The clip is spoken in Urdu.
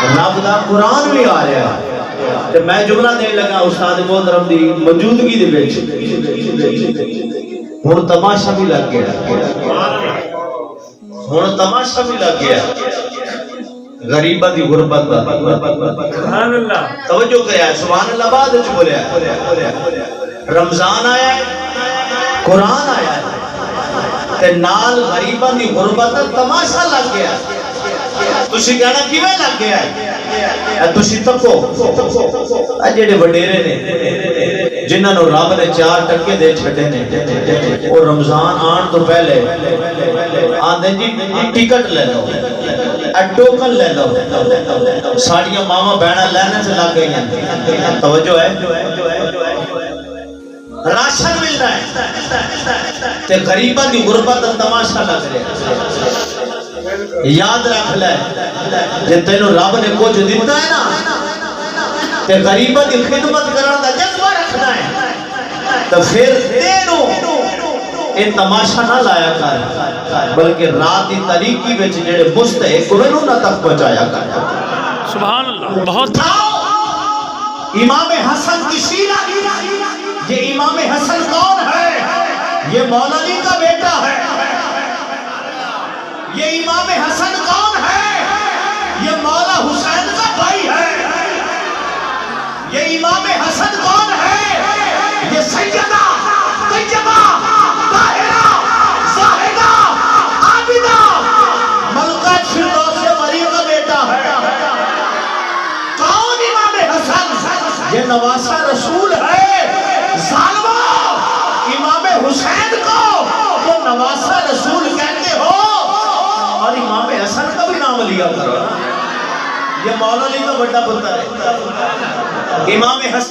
رب دا قرآن بھی آ رہا ہے تے میں جملہ دے لگا استاد محترم دی موجودگی دے وچ ہن تماشا بھی لگ گیا ہن تماشا بھی لگ گیا غریبہ دی غربت دا سبحان اللہ توجہ کریا سبحان اللہ بعد وچ بولیا رمضان آیا ہے قرآن آیا ہے تے نال غریبہ دی غربت دا تماشا لگ گیا تسی کہنا کیویں لگ گیا ہے تسی تکو اے جڑے وڈیرے نے جنہاں نو رب نے 4 ٹکے دے چھڈے نے او رمضان آن تو پہلے آندے جی ٹکٹ لے لو ٹوکن لے لو ساڑیاں ماما بہنا لینے سے لگ گئی ہیں توجہ ہے راشن مل رہا ہے تے غریبہ دی غربت تماشا لگ رہا ہے یاد رکھ لے جے تینوں رب نے کچھ دیتا ہے نا تے غریبہ دی خدمت کرنا دا جذبہ رکھنا ہے تو پھر تینوں اے تماشا نہ لایا کر بلکہ رات دی تاریکی وچ جڑے مستحق انہوں نہ تک پہنچایا کر سبحان اللہ بہت امام حسن کی سیرت یہ امام حسن کون ہے یہ مولا علی کا بیٹا ہے یہ امام حسن کون ہے یہ مولا حسین کا بھائی ہے یہ امام حسن کون ہے یہ سیدہ طیبہ طاہرہ زاہدہ عابدہ ملکہ فردوس مریم کا بیٹا ہے کون امام حسن یہ نواسہ رسول ہے ظالمو امام حسین کو تو نواسہ رسول کہتے ہو اور امام حسن کا بھی نام لیا کرو یہ مولا علی کا بڑا پتر ہے امام حسن